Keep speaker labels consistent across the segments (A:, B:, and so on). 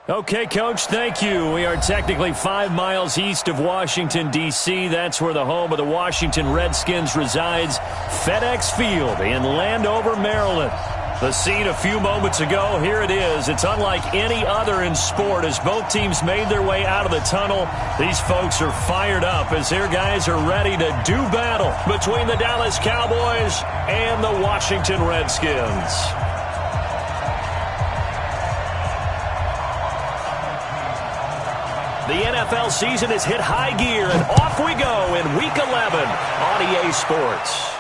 A: Okay, Coach, thank you. We are technically 5 miles east of Washington, D.C. That's where the home of the Washington Redskins resides, FedEx Field in Landover, Maryland. The scene a few moments ago, here it is. It's unlike any other in sport as both teams made their way out of the tunnel. These folks are fired up as their guys are ready to do battle between the Dallas Cowboys and the Washington Redskins. The NFL season has hit high gear, and off we go in Week 11 on EA Sports.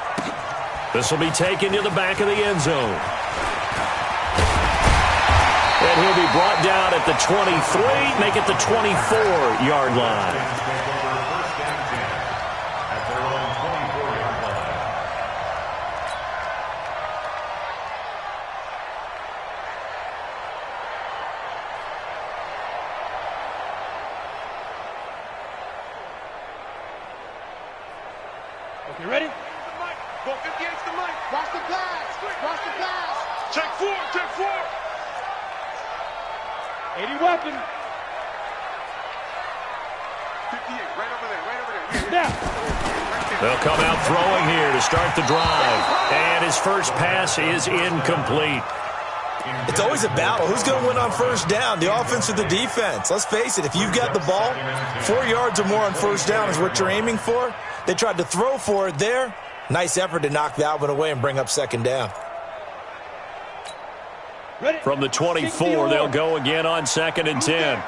A: This will be taken to the back of the end zone. And he'll be brought down at the 23, make it the 24-yard line.
B: You ready?
C: Go 58 to the mic. Watch the pass. Watch the pass. Check 4. Check 4.
B: 80 weapon.
C: 58. Right over there. Right over there.
B: Now.
A: They'll come out throwing here to start the drive. And his first pass is incomplete.
D: It's always a battle. Who's going to win on first down, the offense or the defense? Let's face it, if you've got the ball, 4 yards or more on first down is what you're aiming for. They tried to throw for it there. Nice effort to knock that one away and bring up second down.
A: From the 24, they'll go again on 2nd and 10.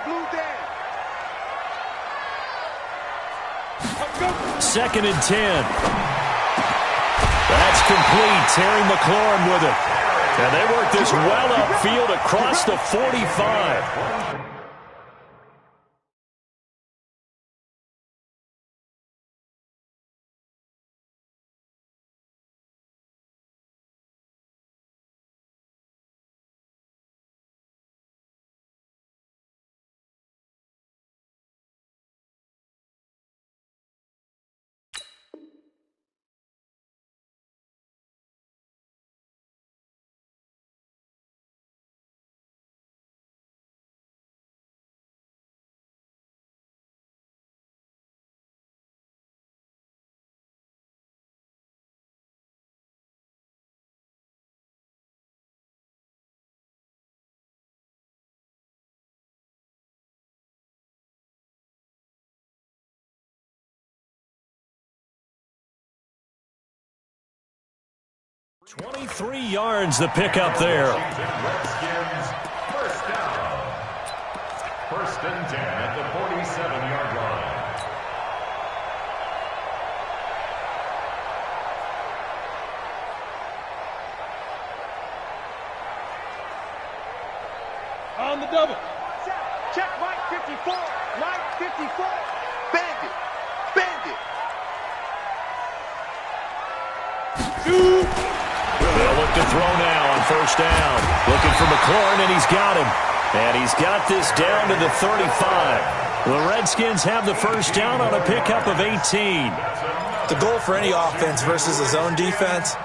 A: 2nd and 10. That's complete. Terry McLaurin with it. And they work this well upfield across the 45. $23 yards the pickup there.
E: Redskins first down. 1st and 10 at the 47-yard line.
B: On the double.
C: Check Mike 54. Mike 54. Bandit. Bandit.
A: They'll look to throw now on first down. Looking for McLaurin, and he's got him. And he's got this down to the 35. The Redskins have the first down on a pickup of 18.
D: The goal for any offense versus a zone defense,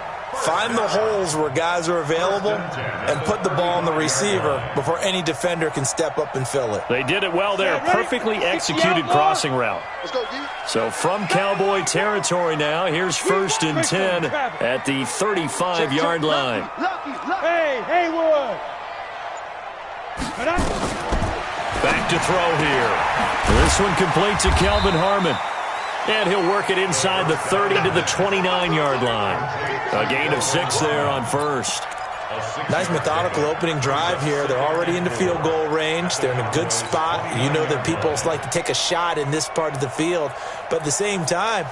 D: find the holes where guys are available and put the ball on the receiver before any defender can step up and fill it.
A: They did it well there. Perfectly executed crossing route.
C: Let's go, D.
A: So from Cowboy territory now, here's 1st and 10 at the 35-yard line.
B: Hey, Haywood.
A: Back to throw here. This one complete to Kelvin Harmon. And he'll work it inside the 30 to the 29-yard line. A gain of 6 there on first.
D: Nice methodical opening drive here. They're already into field goal range. They're in a good spot. You know that people like to take a shot in this part of the field. But at the same time,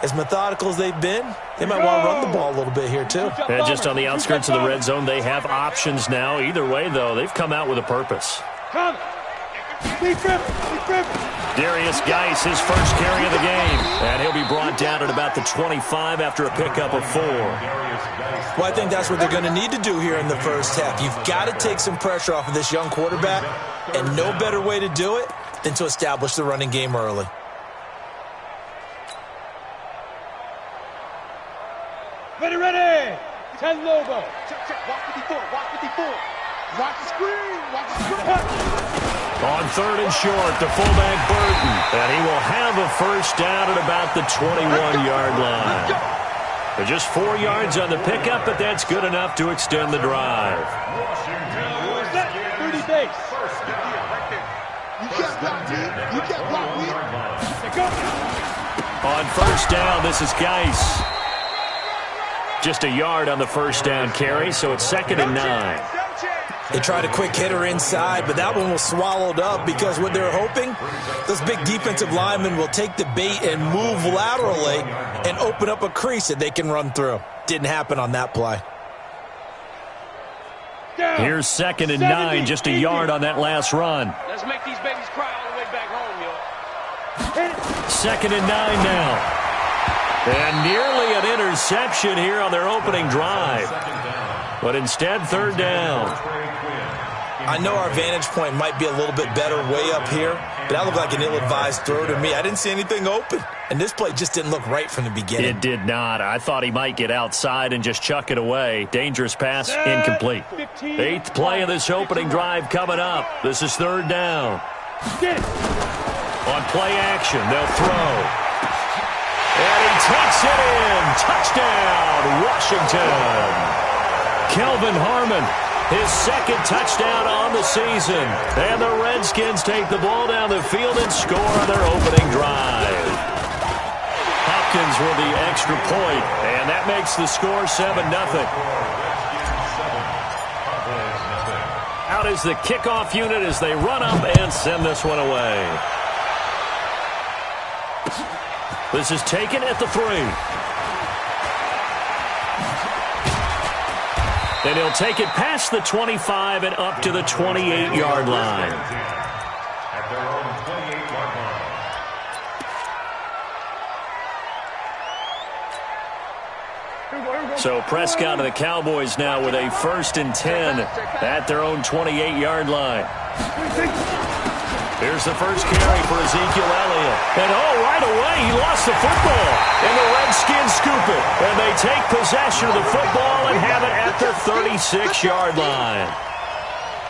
D: as methodical as they've been, they might want to run the ball a little bit here too.
A: And just on the outskirts of the red zone, they have options now. Either way, though, they've come out with a purpose. Darius Geis, his first carry of the game. And he'll be brought down at about the 25 after a pickup of 4.
D: Well, I think that's what they're going to need to do here in the first half. You've got to take some pressure off of this young quarterback, and no better way to do it than to establish the running game early.
B: Ready. 10 Lobo.
C: Check. Watch 54. Watch 54. Watch the screen. Watch the screen.
A: On 3rd and short, the fullback Burton. And he will have a first down at about the 21-yard line. They're just 4 yards on the pickup, but that's good enough to extend the drive.
B: 30 base.
C: You can't block me. You can't block me.
A: On first down, this is Geis. Just a yard on the first down carry, so it's 2nd and 9.
D: They tried a quick hitter inside, but that one was swallowed up because what they're hoping, those big defensive linemen will take the bait and move laterally and open up a crease that they can run through. Didn't happen on that play.
A: Here's 2nd and 9, just a yard on that last run.
B: Let's make these babies cry all the way back home, yo.
A: 2nd and 9 now. And nearly an interception here on their opening drive. But instead, 3rd down.
D: I know our vantage point might be a little bit better way up here, but that looked like an ill-advised throw to me. I didn't see anything open, and this play just didn't look right from the beginning.
A: It did not. I thought he might get outside and just chuck it away. Dangerous pass, incomplete. 8th play of this opening drive coming up. This is 3rd down. On play action, they'll throw. And he takes it in. Touchdown, Washington. Kelvin Harmon, his 2nd touchdown on the season. And the Redskins take the ball down the field and score on their opening drive. Hopkins with the extra point, and that makes the score 7-0. Out is the kickoff unit as they run up and send this one away. This is taken at the 3. And he'll take it past the 25 and up to the 28-yard line.
E: At their own 28-yard line.
A: So Prescott and the Cowboys now with a 1st and 10 at their own 28-yard line. Here's the first carry for Ezekiel Elliott. And right away he lost the football. And the Redskins scoop it. And they take possession of the football and have it at the 36-yard line.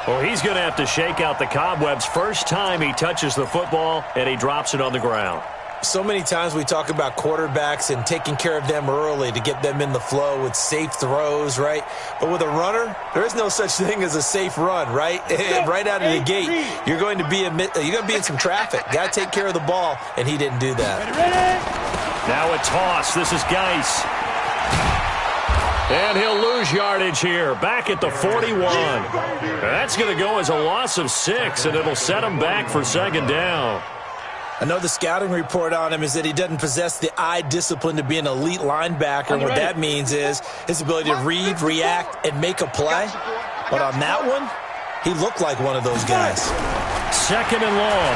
A: Well, he's going to have to shake out the cobwebs. First time he touches the football, and he drops it on the ground.
D: So many times we talk about quarterbacks and taking care of them early to get them in the flow with safe throws, right? But with a runner, there is no such thing as a safe run, right? Right out of the gate, you're going to be in some traffic. Got to take care of the ball, and he didn't do that.
A: Now a toss. This is Geis. And he'll lose yardage here, back at the 41. That's going to go as a loss of 6, and it'll set him back for 2nd down.
D: I know the scouting report on him is that he doesn't possess the eye discipline to be an elite linebacker. And what that means is his ability to read, react, and make a play. But on that one, he looked like one of those guys.
A: 2nd and long.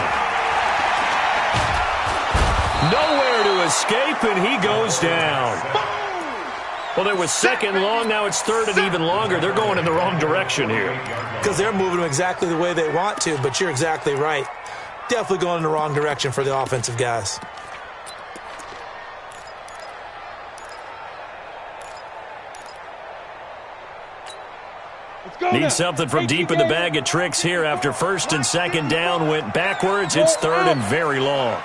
A: Nowhere to escape, and he goes down. Well, there was 2nd long. Now it's 3rd and even longer. They're going in the wrong direction here.
D: Because they're moving them exactly the way they want to, but you're exactly right. Definitely going in the wrong direction for the offensive guys.
A: Need something from deep in the bag of tricks here after 1st and 2nd down went backwards. It's 3rd and very long.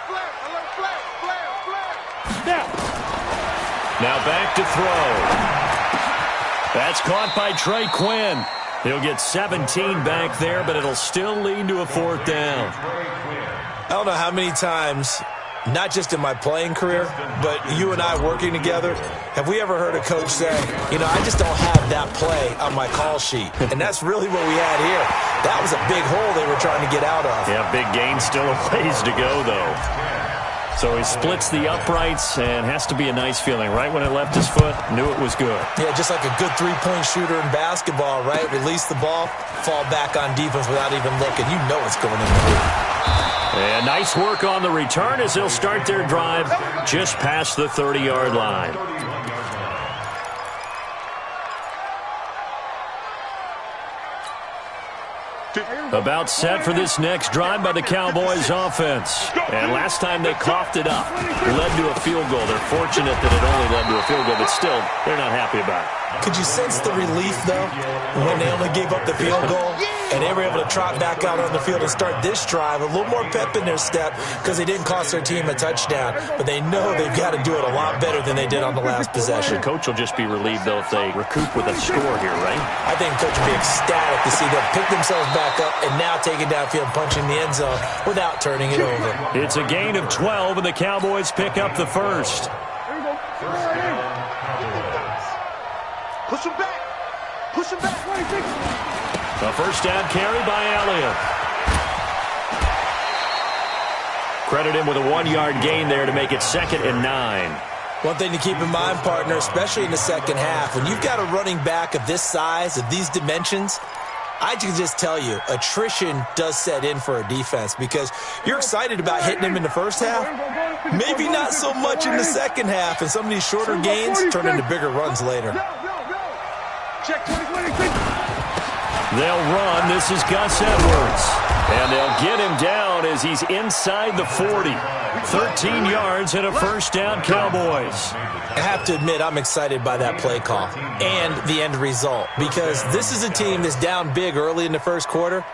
A: Now back to throw. That's caught by Trey Quinn. He'll get 17 back there, but it'll still lead to a 4th down.
D: I don't know how many times, not just in my playing career, but you and I working together, have we ever heard a coach say, I just don't have that play on my call sheet. And that's really what we had here. That was a big hole they were trying to get out of.
A: Yeah, big gain, still a ways to go, though. So he splits the uprights, and has to be a nice feeling. Right when it left his foot, knew it was good.
D: Yeah, just like a good three-point shooter in basketball, right? Release the ball, fall back on defense without even looking. You know it's going in the hoop.
A: And nice work on the return as they'll start their drive just past the 30-yard line. About set for this next drive by the Cowboys offense. And last time they coughed it up. Led to a field goal. They're fortunate that it only led to a field goal, but still, they're not happy about it.
D: Could you sense the relief, though, when they only gave up the field goal? And they were able to trot back out on the field and start this drive. A little more pep in their step because they didn't cost their team a touchdown. But they know they've got to do it a lot better than they did on the last possession.
A: The coach will just be relieved, though, if they recoup with a score here, right?
D: I think the coach will be ecstatic to see them pick themselves back up and now take it downfield, punching the end zone without turning it over.
A: It's a gain of 12, and the Cowboys pick up the first.
C: Push him back. Push him back.
A: A first down carry by Elliott. Credit him with a 1-yard gain there to make it 2nd and 9.
D: One thing to keep in mind, partner, especially in the second half, when you've got a running back of this size, of these dimensions, I can just tell you, attrition does set in for a defense because you're excited about hitting him in the first half. Maybe not so much in the second half, and some of these shorter gains turn into bigger runs later.
A: They'll run. This is Gus Edwards. And they'll get him down as he's inside the 40. 13 yards and a first down, Cowboys.
D: I have to admit, I'm excited by that play call and the end result because this is a team that's down big early in the first quarter,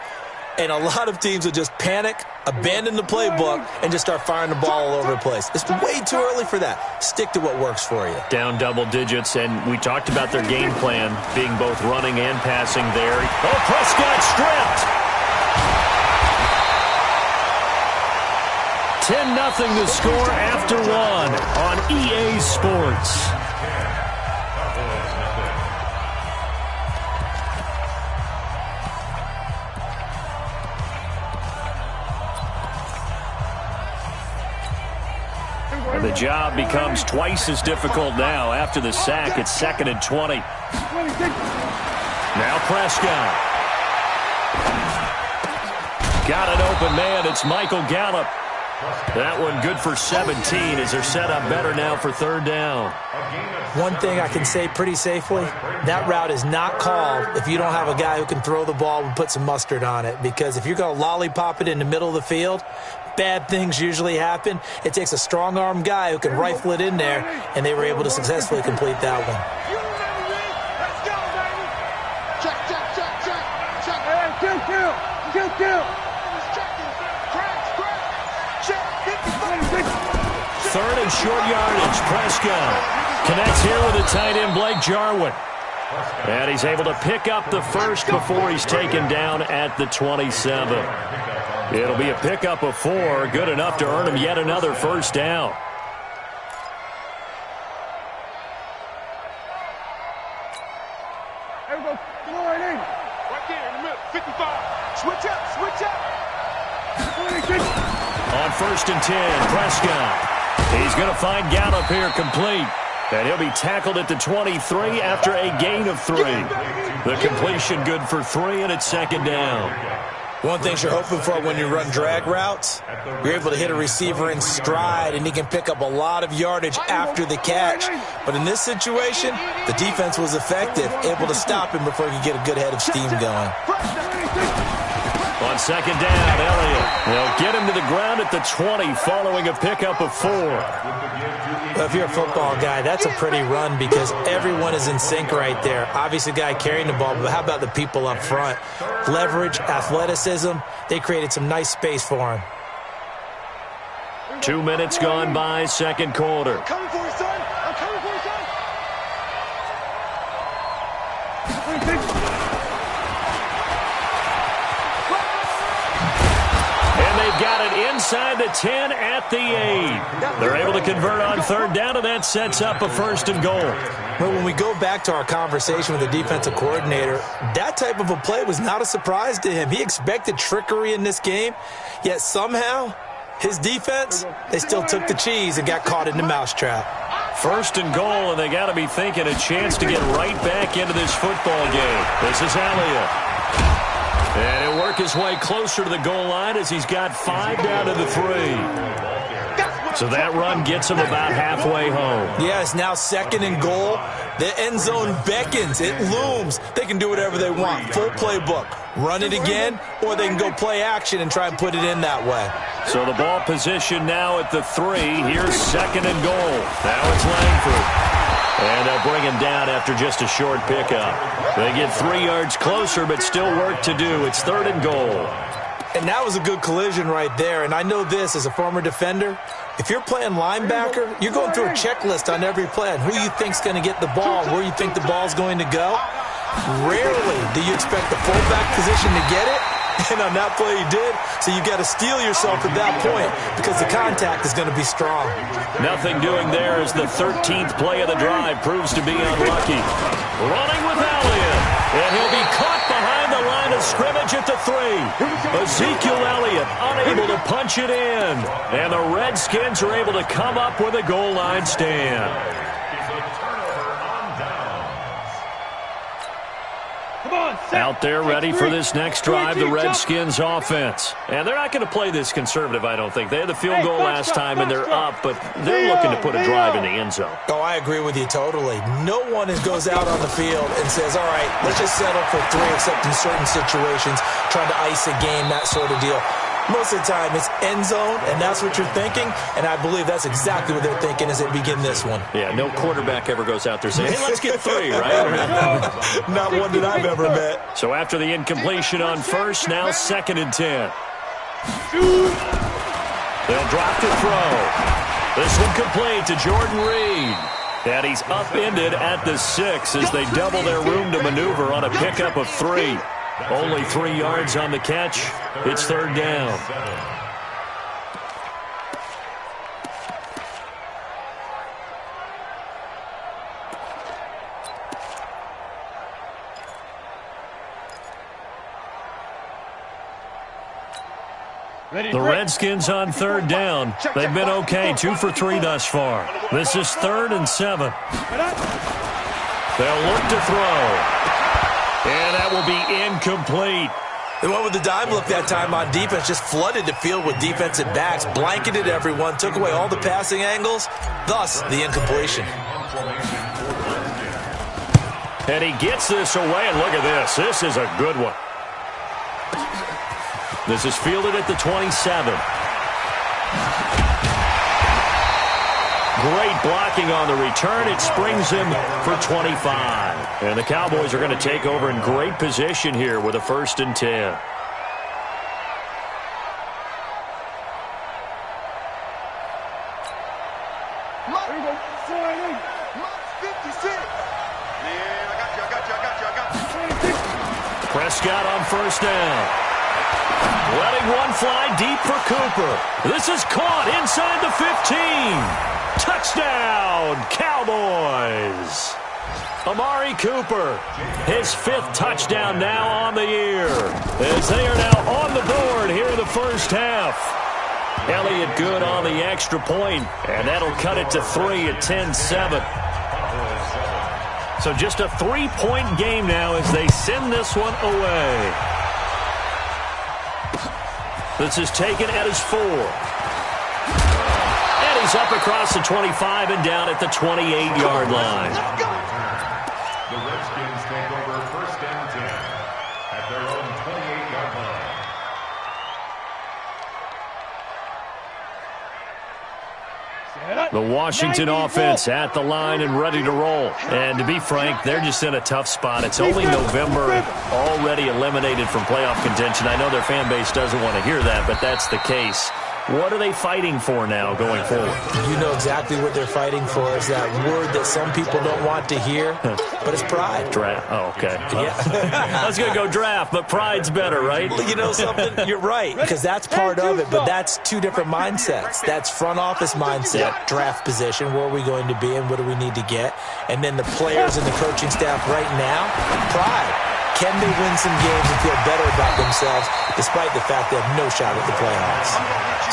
D: and a lot of teams will just panic, abandon the playbook, and just start firing the ball all over the place. It's way too early for that. Stick to what works for you.
A: Down double digits, and we talked about their game plan being both running and passing there. Oh, Prescott stripped. 10-0 the score after 1 on EA Sports. And the job becomes twice as difficult now. After the sack, it's 2nd and 20. Now Prescott. Got an open man. It's Michael Gallup. That one good for 17 as they're set up better now for 3rd down.
D: One thing I can say pretty safely, that route is not called if you don't have a guy who can throw the ball and put some mustard on it. Because if you're going to lollipop it in the middle of the field, bad things usually happen. It takes a strong-arm guy who can rifle it in there, and they were able to successfully complete that one.
A: Third and short yardage. Prescott connects here with a tight end, Blake Jarwin. And he's able to pick up the first before he's taken down at the 27. It'll be a pickup of 4, good enough to earn him yet another first down.
C: Right there in the middle. 55. Switch up.
A: On 1st and 10, Prescott. He's going to find Gallup here complete. And he'll be tackled at the 23 after a gain of 3. The completion good for 3, and it's 2nd down.
D: One thing you're hoping for when you run drag routes, you're able to hit a receiver in stride, and he can pick up a lot of yardage after the catch. But in this situation, the defense was effective, able to stop him before he could get a good head of steam going.
A: On 2nd down, Elliott. They'll get him to the ground at the 20 following a pickup of 4.
D: Well, if you're a football guy, that's a pretty run because everyone is in sync right there. Obviously, the guy carrying the ball, but how about the people up front? Leverage, athleticism, they created some nice space for him.
A: 2 minutes gone by, 2nd quarter.
C: I'm coming for you, son. I'm coming for you, son.
A: Got it inside the 10 at the 8. They're able to convert on 3rd down, and that sets up a 1st and goal.
D: Well, when we go back to our conversation with the defensive coordinator, that type of a play was not a surprise to him. He expected trickery in this game, yet somehow his defense, they still took the cheese and got caught in the mousetrap.
A: 1st and goal, and they got to be thinking a chance to get right back into this football game. This is Elliott. And he'll work his way closer to the goal line as he's got 5 down to the 3. So that run gets him about halfway home.
D: Yeah, it's now 2nd and goal. The end zone beckons. It looms. They can do whatever they want. Full playbook. Run it again, or they can go play action and try and put it in that way.
A: So the ball position now at the 3. Here's 2nd and goal. Now it's Langford. And they'll bring him down after just a short pickup. They get 3 yards closer, but still work to do. It's 3rd and goal.
D: And that was a good collision right there. And I know this as a former defender. If you're playing linebacker, you're going through a checklist on every play on who you think's going to get the ball, where you think the ball's going to go. Rarely do you expect the fullback position to get it. And on that play he did. So you got to steel yourself at that point because the contact is going to be strong.
A: Nothing doing there as the 13th play of the drive proves to be unlucky. Running with Elliott. And he'll be caught behind the line of scrimmage at the 3. Ezekiel Elliott unable to punch it in. And the Redskins are able to come up with a goal line stand. Out there ready for this next drive, the Redskins offense. And they're not going to play this conservative, I don't think. They had the field goal last time, and they're up, but they're looking to put a drive in the end zone.
D: Oh, I agree with you totally. No one goes out on the field and says, all right, let's just settle for 3, except in certain situations, trying to ice a game, that sort of deal. Most of the time, it's end zone, and that's what you're thinking, and I believe that's exactly what they're thinking as they begin this one.
A: Yeah, no quarterback ever goes out there saying, hey, let's get 3, right?
D: Not one that I've ever met.
A: So after the incompletion on first, now 2nd and 10. They'll drop to throw. This one complete to Jordan Reed. And he's upended at the 6 as they double their room to maneuver on a pickup of 3. Only 3 yards on the catch. It's 3rd down. The Redskins on 3rd down. They've been okay, 2 for 3 thus far. This is 3rd and 7. They'll look to throw. And that will be incomplete.
D: They went with the dime look that time on defense, just flooded the field with defensive backs, blanketed everyone, took away all the passing angles, thus the incompletion.
A: And he gets this away, and look at this. This is a good one. This is fielded at the 27. Great blocking on the return. It springs him for 25. And the Cowboys are going to take over in great position here with a 1st and 10. Prescott on 1st down. Letting one fly deep for Cooper. This is caught inside the 15. Touchdown, Cowboys. Amari Cooper, his 5th touchdown now on the year, as they are now on the board here in the first half. Elliott good on the extra point, and that'll cut it to 3 at 10-7. So just a 3-point game now as they send this one away. This is taken at his 4. And he's up across the 25 and down at the 28-yard line.
E: The Redskins take over 1st and 10 at their own 28-yard line.
A: The Washington offense at the line and ready to roll. And to be frank, they're just in a tough spot. It's only November, already eliminated from playoff contention. I know their fan base doesn't want to hear that, but that's the case. What are they fighting for now going forward?
D: You know exactly what they're fighting for is that word that some people don't want to hear, but it's pride.
A: Draft. Oh, okay.
D: Yeah.
A: I was going to go draft, but pride's better, right?
D: Well, you know something? You're right, because that's part of it, but that's 2 different mindsets. That's front office mindset, draft position, where are we going to be and what do we need to get? And then the players and the coaching staff right now, pride. Can they win some games and feel better about themselves despite the fact they have no shot at the playoffs?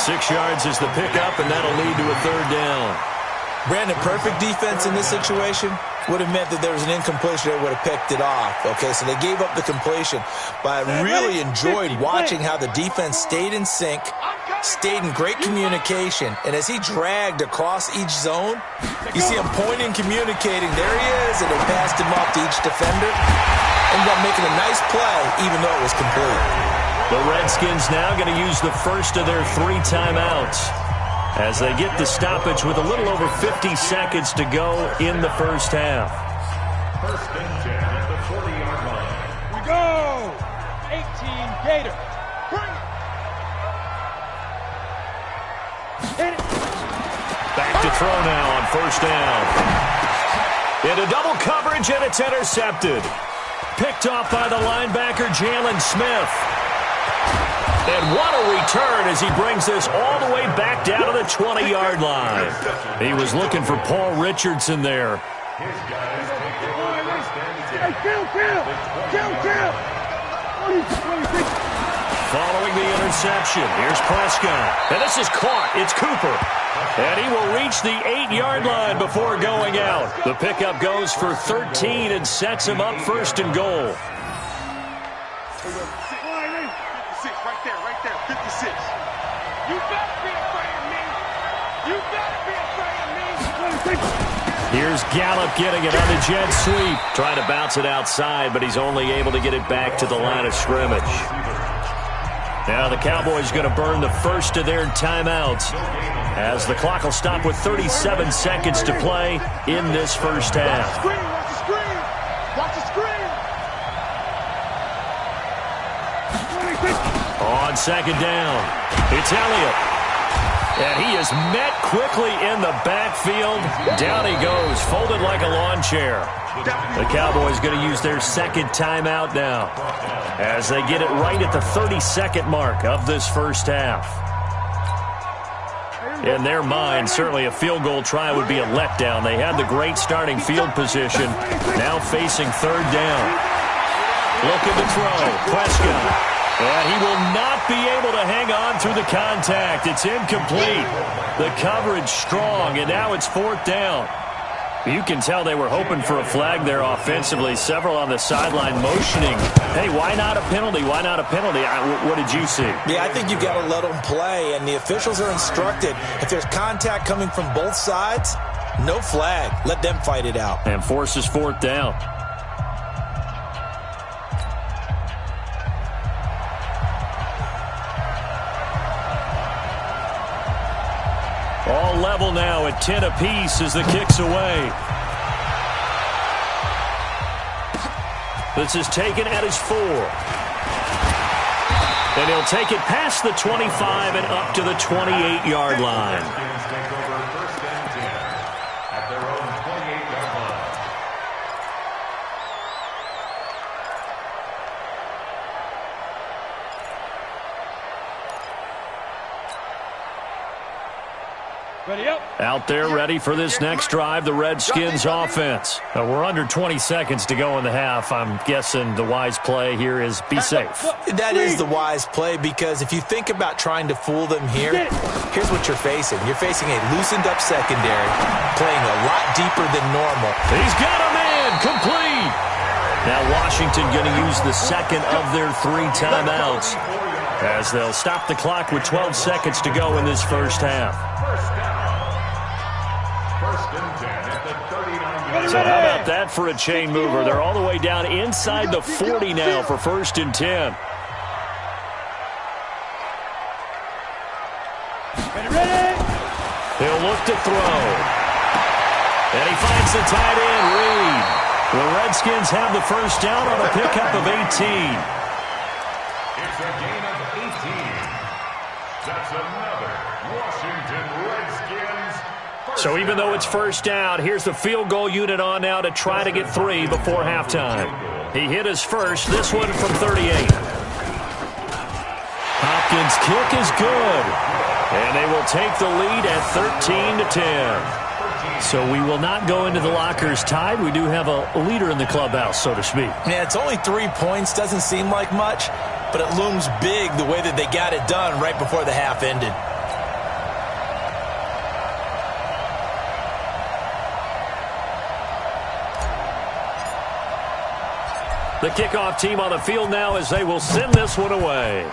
A: 6 yards is the pickup, and that'll lead to a 3rd down.
D: Brandon, perfect defense in this situation would have meant that there was an incompletion that would have picked it off. Okay, so they gave up the completion, but I really enjoyed watching how the defense stayed in sync, stayed in great communication, and as he dragged across each zone, you see him pointing, communicating. There he is, and they passed him off to each defender. Ended up making a nice play, even though it was complete.
A: The Redskins now going to use the first of their 3 timeouts. as they get the stoppage with a little over 50 seconds to go in the first half.
E: First and 10 at the 40-yard line.
C: We go! 18 Gator. Bring it! Hit it!
A: Back to throw now on first down. Into double coverage, and it's intercepted. Picked off by the linebacker, Jalen Smith. And what a return as he brings this all the way back down to the 20-yard line. He was looking for Paul Richardson there.
E: His guys take over first and 10.
A: Following the interception, here's Prescott. And this is caught. It's Cooper. And he will reach the 8-yard line before going out. The pickup goes for 13 and sets him up first and goal.
C: 56. You better be afraid of me. You better be afraid of me.
A: Here's Gallup getting it on the jet sweep. Trying to bounce it outside, but he's only able to get it back to the line of scrimmage. Now the Cowboys going to burn the first of their timeouts as the clock will stop with 37 seconds to play in this first half.
C: Watch the screen. Watch the screen.
A: On second down, it's Elliott. And he is met quickly in the backfield. Down he goes, folded like a lawn chair. The Cowboys going to use their second timeout now as they get it right at the 30-second mark of this first half. In their mind, certainly a field goal try would be a letdown. They had the great starting field position, now facing third down. Looking to throw, Prescott. And he will not be able to hang on through the contact. It's incomplete. The coverage strong, and now it's fourth down. You can tell they were hoping for a flag there offensively. Several on the sideline motioning. Hey, why not a penalty? Why not a penalty? What did you see?
D: Yeah, I think you got to let them play, and the officials are instructed. If there's contact coming from both sides, no flag. Let them fight it out.
A: And forces fourth down. All level now at 10 apiece as the kick's away. This is taken at his 4. And he'll take it past the 25 and up to the 28-yard line.
E: Take over first and 10 at their own 28-yard line.
C: Ready up.
A: Out there ready for this next drive, the Redskins offense. We're under 20 seconds to go in the half. I'm guessing the wise play here is be safe.
D: That is the wise play, because if you think about trying to fool them here, here's what you're facing. You're facing a loosened up secondary, playing a lot deeper than normal.
A: He's got a man, complete. Now Washington going to use the second of their 3 timeouts as they'll stop the clock with 12 seconds to go in this first half.
E: First and 10 at the 39-yard
A: So how about that for a chain mover? They're all the way down inside the 40 now for first and 10. He'll look to throw. And he finds the tight end, Reed. The Redskins have the first down on a pickup of 18.
E: It's a gain of 18. That's another Washington Redskins.
A: So even though it's first down, here's the field goal unit on now to try to get 3 before halftime. He hit his first, this one from 38. Hopkins' kick is good. And they will take the lead at 13-10. So we will not go into the lockers tied. We do have a leader in the clubhouse, so to speak.
D: Yeah, it's only 3 points. Doesn't seem like much, but it looms big the way that they got it done right before the half ended.
A: The kickoff team on the field now as they will send this one away.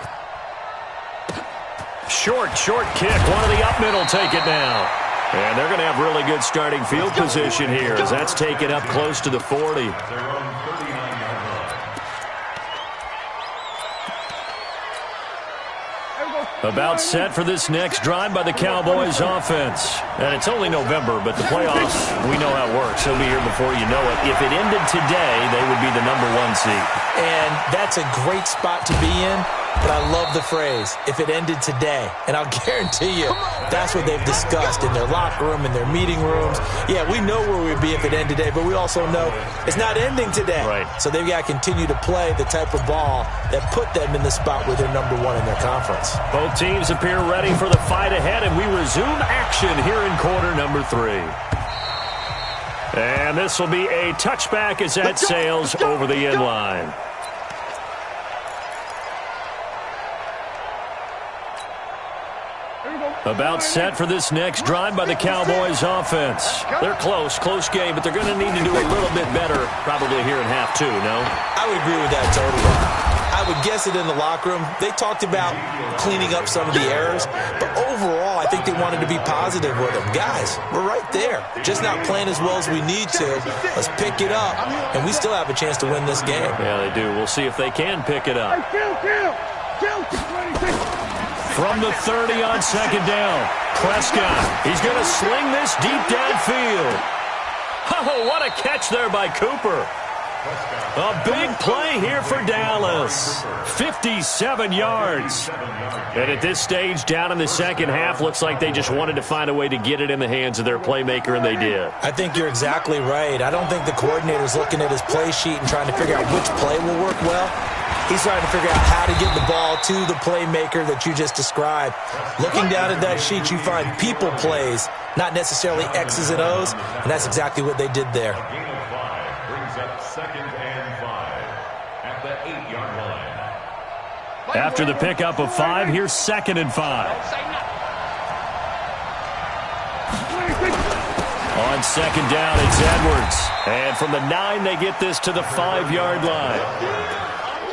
A: Short kick. One of the up middle take it now. And they're going to have really good starting field position here as that's taken up close to the 40.
E: Their own 39-yard line.
A: About set for this next drive by the Cowboys offense. And it's only November, but the playoffs, we know how it works. They'll be here before you know it. If it ended today, they would be the #1 seed.
D: And that's a great spot to be in, but I love the phrase, if it ended today. And I'll guarantee you, that's what they've discussed in their locker room, in their meeting rooms. Yeah, we know where we'd be if it ended today, but we also know it's not ending today.
A: Right.
D: So they've got to continue to play the type of ball that put them in the spot where they're #1 in their conference.
A: Both teams appear ready for the fight ahead, and we resume action here in quarter number 3. And this will be a touchback as that sails over the end line. About set for this next drive by the Cowboys offense. They're close game, but they're going to need to do a little bit better probably here in half 2, no?
D: I would agree with that totally. I would guess it in the locker room. They talked about cleaning up some of the errors, but overall, I think they wanted to be positive with them. Guys, we're right there. Just not playing as well as we need to. Let's pick it up, and we still have a chance to win this game.
A: Yeah, they do. We'll see if they can pick it up. From the 30 on second down, Prescott. He's going to sling this deep downfield. Oh, what a catch there by Cooper. A big play here for Dallas. 57 yards. And at this stage, down in the second half, looks like they just wanted to find a way to get it in the hands of their playmaker, and they did.
D: I think you're exactly right. I don't think the coordinator's looking at his play sheet and trying to figure out which play will work well. He's trying to figure out how to get the ball to the playmaker that you just described. Looking down at that sheet, you find people plays, not necessarily X's and O's, and that's exactly what they did there.
E: Gain of 5 brings up 2nd and 5 at the 8-yard line.
A: After the pickup of 5, here's 2nd and 5. On second down, it's Edwards. And from the 9, they get this to the 5-yard line.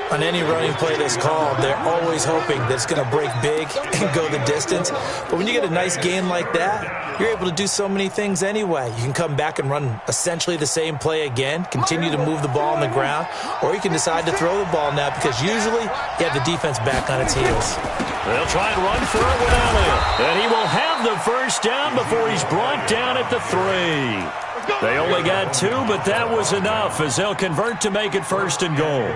D: On any running play that's called, they're always hoping that it's going to break big and go the distance. But when you get a nice gain like that, you're able to do so many things anyway. You can come back and run essentially the same play again, continue to move the ball on the ground, or you can decide to throw the ball now because usually you have the defense back on its heels.
A: They'll try and run for it with Elliott. And he will have the first down before he's brought down at the 3. They only got 2, but that was enough as they'll convert to make it 1st and goal.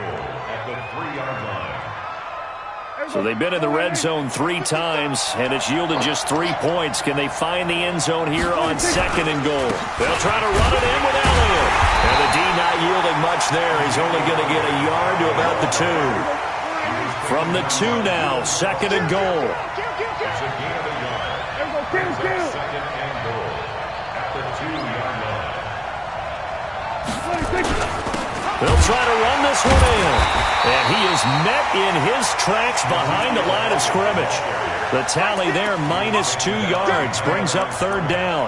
A: So they've been in the red zone 3 times, and it's yielded just 3 points. Can they find the end zone here on 2nd and goal? They'll try to run it in with Elliott. And the D not yielding much there. He's only going to get a yard to about the 2. From the 2 now, 2nd and goal.
E: It's a gain of a yard. Brings up 2nd and goal at the 2-yard line.
A: They'll try to run this one in. And he is met in his tracks behind the line of scrimmage. The tally there, -2 yards, brings up 3rd down.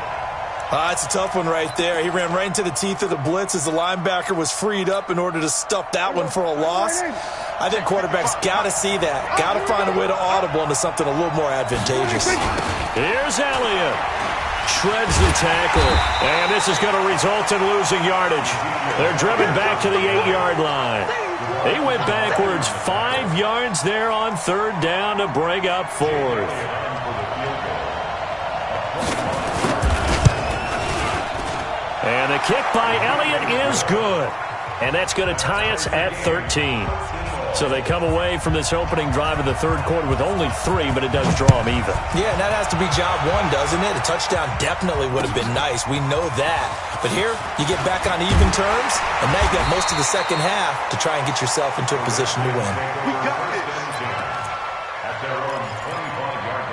D: It's a tough one right there. He ran right into the teeth of the blitz as the linebacker was freed up in order to stuff that one for a loss. I think quarterbacks got to see that. Got to find a way to audible into something a little more advantageous.
A: Here's Elliott. Shreds the tackle. And this is going to result in losing yardage. They're driven back to the 8-yard line. He went backwards 5 yards there on 3rd down to bring up 4th. And the kick by Elliott is good. And that's going to tie us at 13. So they come away from this opening drive in the 3rd quarter with only 3, but it does draw them even.
D: Yeah, and that has to be job 1, doesn't it? A touchdown definitely would have been nice. We know that. But here, you get back on even terms, and now you got most of the second half to try and get yourself into a position to win.
E: We got it. At their own 25-yard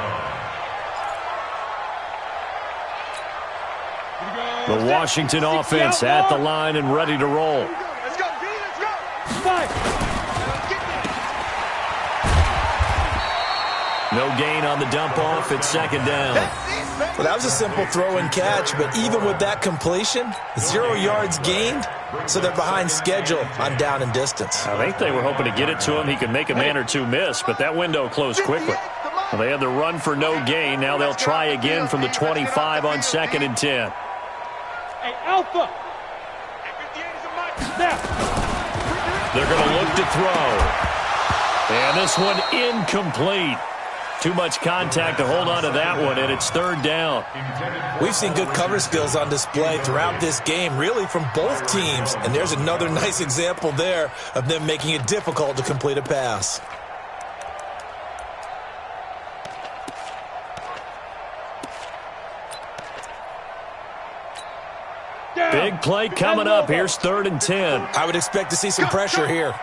E: line.
A: The Washington offense at the line and ready to roll.
C: Let's go, D, let's go. Fight.
A: No gain on the dump off. It's 2nd down.
D: Well, that was a simple throw and catch, but even with that completion, 0 yards gained, so they're behind schedule on down and distance.
A: I think they were hoping to get it to him. He could make a man or 2 miss, but that window closed quickly. Well, they had the run for no gain. Now they'll try again from the 25 on 2nd and 10.
C: Hey, Alpha.
A: They're going to look to throw. And this one incomplete. Too much contact to hold on to that one, and it's third down.
D: We've seen good cover skills on display throughout this game, really from both teams. And there's another nice example there of them making it difficult to complete a pass.
A: Big play coming up. Here's 3rd and 10.
D: I would expect to see some pressure here.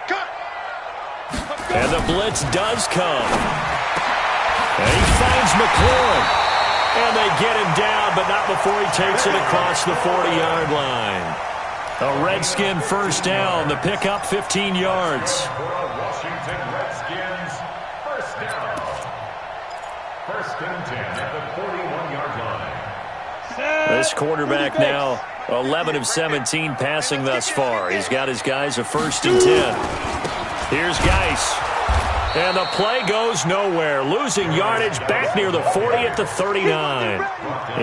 A: And the blitz does come. And he finds McLaurin. And they get him down, but not before he takes it across the 40-yard line. A Redskin first down. The pickup 15 yards.
E: Washington Redskins first down. 1st and 10 at the 41-yard line.
A: This quarterback now 11 of 17 passing thus far. He's got his guys a 1st and 10. Here's Geis. And the play goes nowhere. Losing yardage back near the 40 at the 39.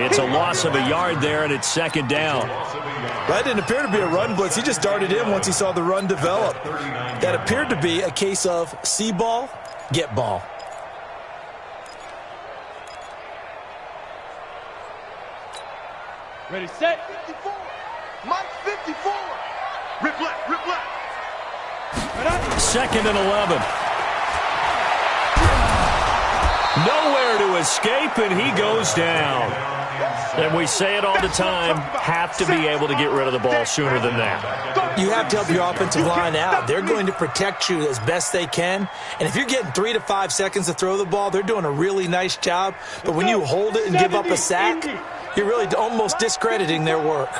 A: It's a loss of a yard there, and it's 2nd down.
D: That didn't appear to be a run blitz. He just darted in once he saw the run develop. That appeared to be a case of see ball, get ball.
C: Ready, set. 54. Mike 54. Rip left, rip left.
A: 2nd and 11. Nowhere to escape, and he goes down. And we say it all the time, have to be able to get rid of the ball sooner than that.
D: You have to help your offensive line out. They're going to protect you as best they can. And if you're getting 3 to 5 seconds to throw the ball, they're doing a really nice job. But when you hold it and give up a sack, you're really almost discrediting their work.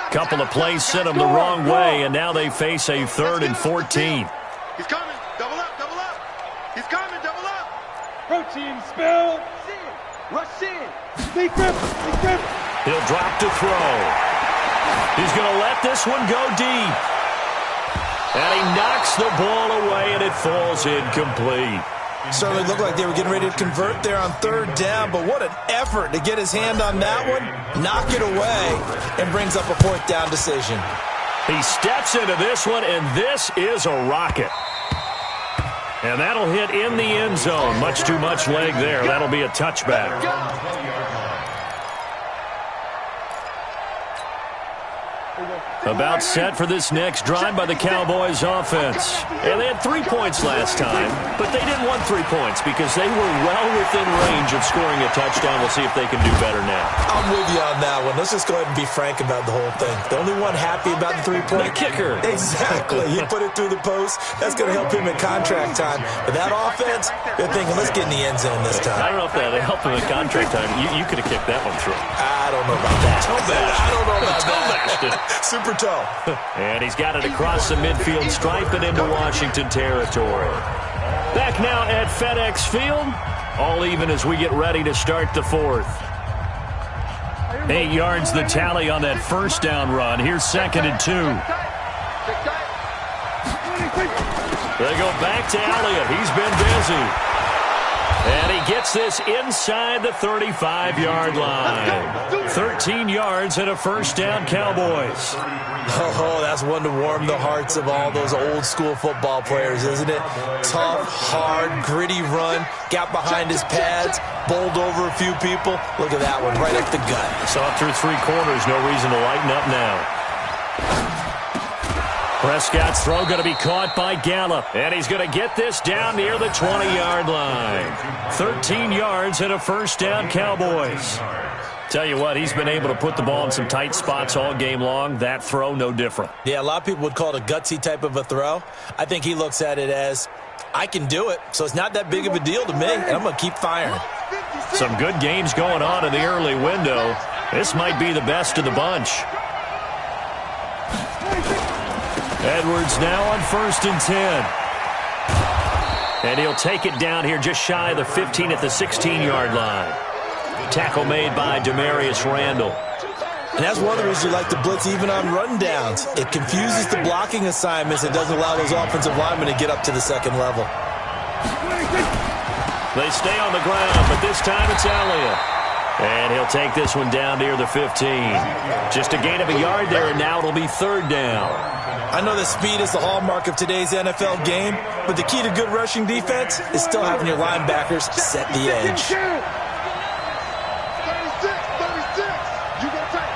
A: Couple of plays sent them the wrong way, and now they face a 3rd and 14.
C: He's coming. Double up, double up. He's coming, double up. Protein spill. Rush in. Big grip, big grip.
A: He'll drop to throw. He's going to let this one go deep. And he knocks the ball away, and it falls incomplete.
D: Certainly looked like they were getting ready to convert there on 3rd down, but what an effort to get his hand on that one, knock it away, and brings up a 4th down decision.
A: He steps into this one, and this is a rocket. And that'll hit in the end zone. Much too much leg there. That'll be a touchback. About set for this next drive by the Cowboys offense. And they had 3 points last time, but they didn't want 3 points because they were well within range of scoring a touchdown. We'll see if they can do better now.
D: I'm with you on that one. Let's just go ahead and be frank about the whole thing. The only one happy about the 3-point.
A: The kicker.
D: Exactly. He put it through the post. That's going to help him in contract time. But that offense, they're thinking, let's get in the end zone this time.
A: I don't know if that helped him in contract time. You could have kicked that one through.
D: I don't know about that. I don't know about that. Super toe.
A: And he's got it across the midfield stripe and into Washington territory. Back now at FedEx Field. All even as we get ready to start the 4th. 8 yards the tally on that 1st down run. Here's 2nd and 2. They go back to Elliott. He's been busy. And he gets this inside the 35-yard line. 13 yards and a 1st down, Cowboys.
D: Oh, that's one to warm the hearts of all those old-school football players, isn't it? Tough, hard, gritty run. Got behind his pads, bowled over a few people. Look at that one, right up the gut.
A: Saw it through 3 quarters. No reason to lighten up now. Prescott's throw going to be caught by Gallup. And he's going to get this down near the 20-yard line. 13 yards and a 1st down, Cowboys. Tell you what, he's been able to put the ball in some tight spots all game long. That throw, no different.
D: Yeah, a lot of people would call it a gutsy type of a throw. I think he looks at it as, I can do it, so it's not that big of a deal to me, and I'm going to keep firing.
A: Some good games going on in the early window. This might be the best of the bunch. Edwards now on 1st and 10. And he'll take it down here just shy of the 15 at the 16-yard line. Tackle made by Demarius Randall.
D: And that's one of the reasons you like to blitz even on run downs. It confuses the blocking assignments. It doesn't allow those offensive linemen to get up to the 2nd level.
A: They stay on the ground, but this time it's Elliott. And he'll take this one down near the 15. Just a gain of a yard there, and now it'll be third down.
D: I know that speed is the hallmark of today's NFL game, but the key to good rushing defense is still having your linebackers set the edge.
C: 36. You got tight.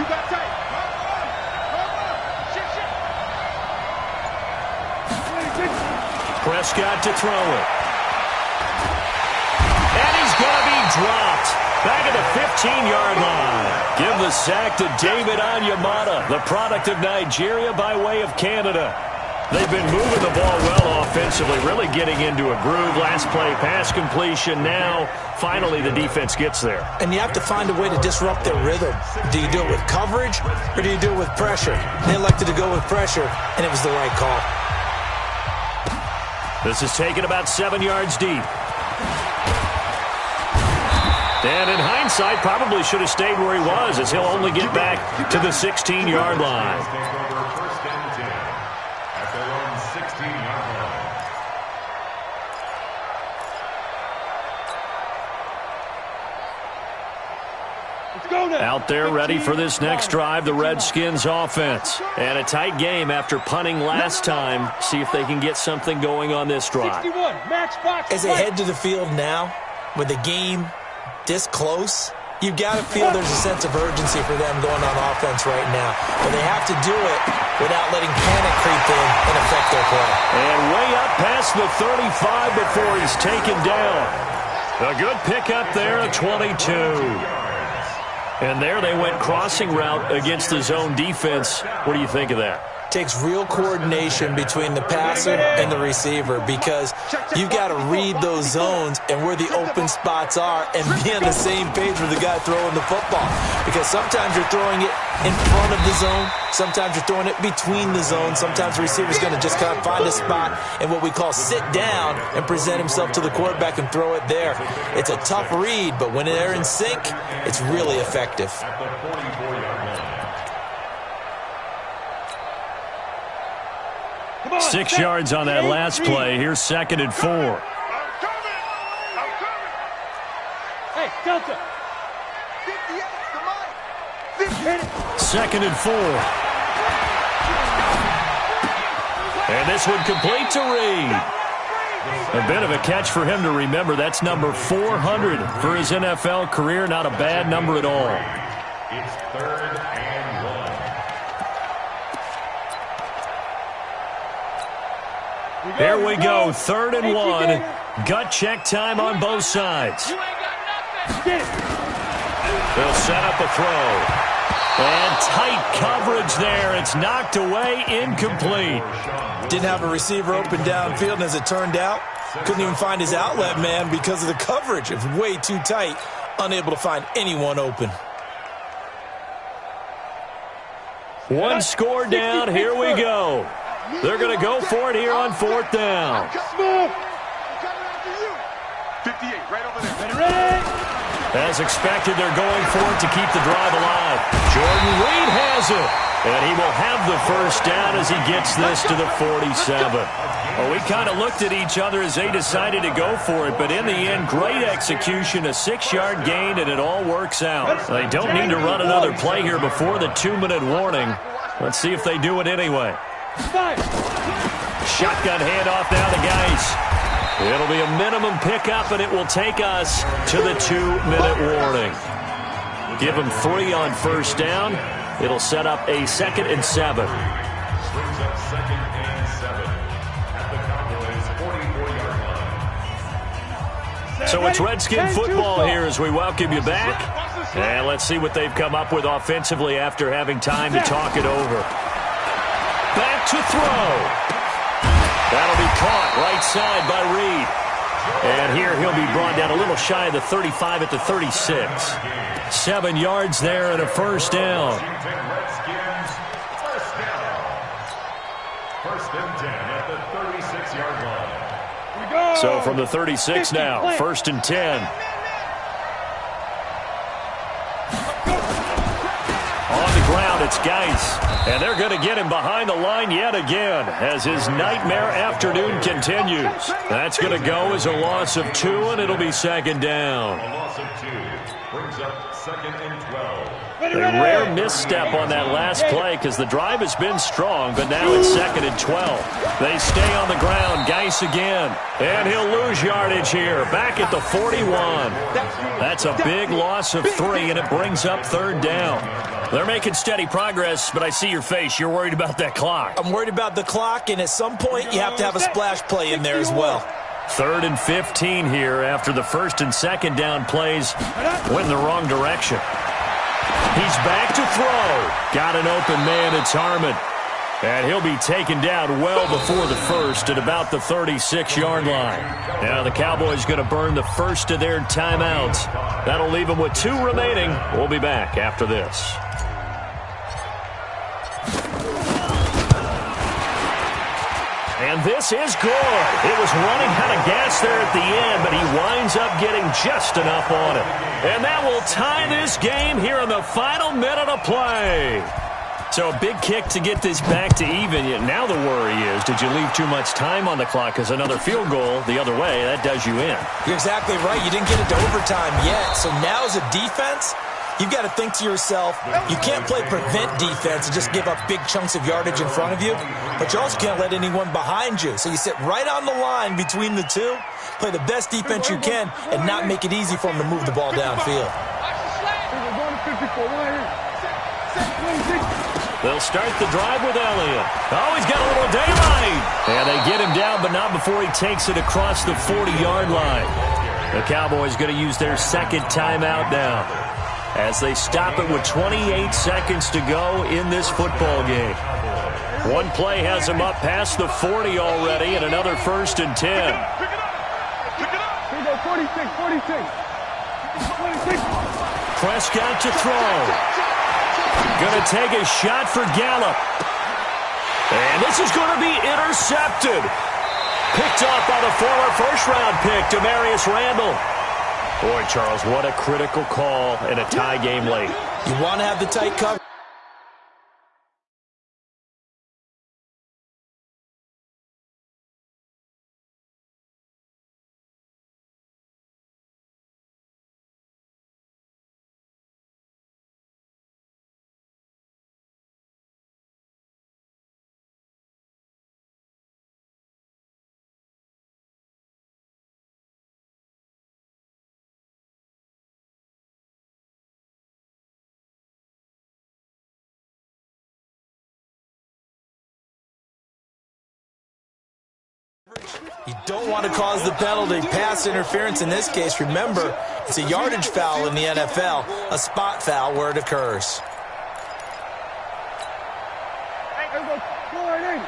C: You got tight.
A: Prescott to throw it. And he's going to be dropped. Back at the 15-yard line. Give the sack to David Onyemata, the product of Nigeria by way of Canada. They've been moving the ball well offensively, really getting into a groove. Last play, pass completion. Now, finally, the defense gets there.
D: And you have to find a way to disrupt their rhythm. Do you do it with coverage, or do you do it with pressure? They elected to go with pressure, and it was the right call.
A: This is taken about 7 yards deep. And in hindsight, probably should have stayed where he was, as he'll only get back to the 16-yard line.
E: First and 10 at their own 16-yard line.
C: Let's go now.
A: Out there ready for this next drive, the Redskins offense. And a tight game after punting last time. See if they can get something going on this drive.
C: 61, Max Fox.
D: As they head to the field now, with the game this close, you've got to feel there's a sense of urgency for them going on offense right now. But they have to do it without letting panic creep in and affect their play.
A: And way up past the 35 before he's taken down. A good pickup there at 22. And there they went crossing route against the zone defense. What do you think of that?
D: Takes real coordination between the passer and the receiver, because you've got to read those zones and where the open spots are and be on the same page with the guy throwing the football. Because sometimes you're throwing it in front of the zone, sometimes you're throwing it between the zones, sometimes the receiver's going to just kind of find a spot and what we call sit down and present himself to the quarterback and throw it there. It's a tough read, but when they're in sync, it's really effective.
E: At the 44-yard line.
A: 6 yards on that last play. Here's 2nd and 4.
C: I'm coming. Hey, Delta. 58, come on.
A: 2nd and 4. And this one complete to Reed. A bit of a catch for him to remember. That's number 400 for his NFL career. Not a bad number at all.
E: It's 3rd and 1.
A: Here we go, 3rd and 1. Gut check time on both sides. They'll set up a throw. And tight coverage there. It's knocked away, incomplete.
D: Didn't have a receiver open downfield, and as it turned out, couldn't even find his outlet man because of the coverage. It was way too tight, unable to find anyone open.
A: One score down, here we go. They're going to go for it here on 4th down.
C: 58, right over there. Ready?
A: As expected, they're going for it to keep the drive alive. Jordan Reed has it. And he will have the first down as he gets this to the 47. Well, we kind of looked at each other as they decided to go for it, but in the end, great execution, a 6-yard gain, and it all works out. They don't need to run another play here before the 2-minute warning. Let's see if they do it anyway. Shotgun handoff now to Geis. It'll be a minimum pickup, and it will take us to the 2-minute warning. Give them 3 on first down. It'll set up a 2nd and 7.
E: Brings up 2nd and 7 at the Cowboys' 44-yard line.
A: So it's Redskin football here as we welcome you back. And let's see what they've come up with offensively after having time to talk it over. Back to throw. That'll be caught right side by Reed. And here he'll be brought down a little shy of the 35 at the 36. 7 yards there and a first down.
E: Redskins, first down. 1st and 10 at the 36-yard line.
A: So from the 36 now, 1st and 10. On the ground, it's Geis. And they're going to get him behind the line yet again as his nightmare afternoon continues. That's going to go as a loss of 2, and it'll be 2nd down.
E: A loss of 2. Brings up 2nd and 12.
A: A rare misstep on that last play because the drive has been strong, but now it's 2nd and 12. They stay on the ground. Geis again. And he'll lose yardage here. Back at the 41. That's a big loss of 3, and it brings up 3rd down. They're making steady progress, but I see your face. You're worried about that clock.
D: I'm worried about the clock, and at some point you have to have a splash play in there as well.
A: 3rd and 15 here after the 1st and 2nd down plays went in the wrong direction. He's back to throw. Got an open man. It's Harmon. And he'll be taken down well before the 1st at about the 36-yard line. Now the Cowboys going to burn the first of their timeouts. That'll leave them with 2 remaining. We'll be back after this. And this is good. It was running out of gas there at the end, but he winds up getting just enough on it. And that will tie this game here in the final minute of play. So a big kick to get this back to even. Now the worry is, did you leave too much time on the clock? Because another field goal the other way, that does you in.
D: You're exactly right. You didn't get it to overtime yet. So now as a defense, you've got to think to yourself, you can't play prevent defense and just give up big chunks of yardage in front of you, but you also can't let anyone behind you. So you sit right on the line between the two, play the best defense you can, and not make it easy for them to move the ball downfield.
A: They'll start the drive with Elliott. Oh, he's got a little daylight. And they get him down, but not before he takes it across the 40-yard line. The Cowboys going to use their 2nd timeout now, as they stop it with 28 seconds to go in this football game. One play has him up past the 40 already, and another 1st and 10.
C: Here we go, 46.
A: Prescott to throw. Going to take a shot for Gallup. And this is going to be intercepted. Picked off by the former first-round pick, Demarius Randall. Boy, Charles, what a critical call in a tie game late.
D: You want to have the tight cover. You don't want to cause the penalty. Pass interference in this case. Remember, it's a yardage foul in the NFL, a spot foul where it occurs.
C: Hey, go right in.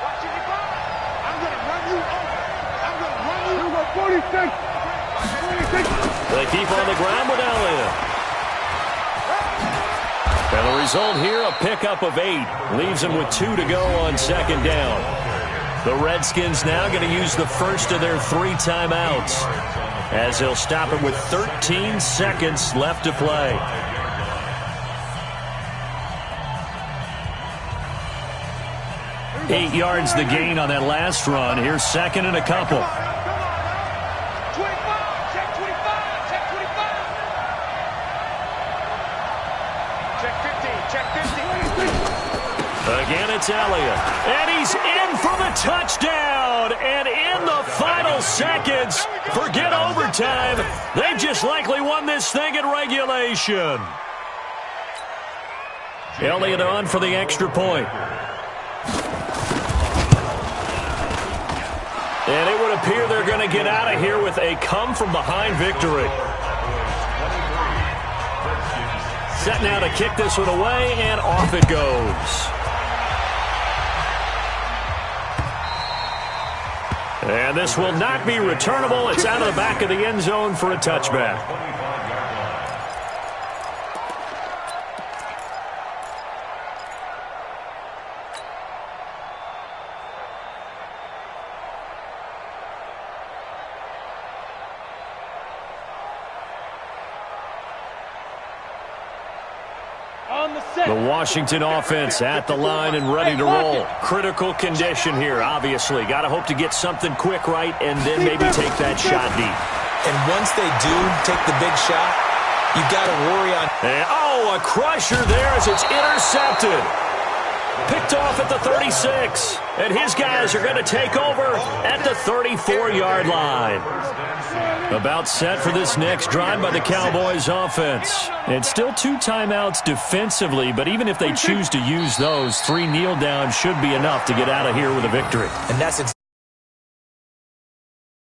C: Watch it, I'm going to run you over. I'm going to run you over. 46.
A: They keep on the ground with Elliott. And the result here, a pickup of 8. Leaves them with 2 to go on 2nd down. The Redskins now going to use the first of their 3 timeouts, as they'll stop it with 13 seconds left to play. Eight yards the gain on that last run. Here's 2nd and a couple.
C: 25, check 25, check 25. Check 15, check 15.
A: Again, it's Elliott. And he's in for the touchdown. And in the final seconds, forget overtime. They just likely won this thing in regulation. Elliott on for the extra point. And it would appear they're going to get out of here with a come-from-behind victory. Set now to kick this one away, and off it goes. And this will not be returnable. It's out of the back of the end zone for a touchback. The Washington offense at the line and ready to roll. Critical condition here, obviously. Got to hope to get something quick right and then maybe take that shot deep.
D: And once they do take the big shot, You've got to worry on.
A: And, a crusher there as it's intercepted. Picked off at the 36. And his guys are going to take over at the 34-yard line. About set for this next drive by the Cowboys offense. It's still 2 timeouts defensively, but even if they choose to use those, 3 kneel downs should be enough to get out of here with a victory.
D: And that's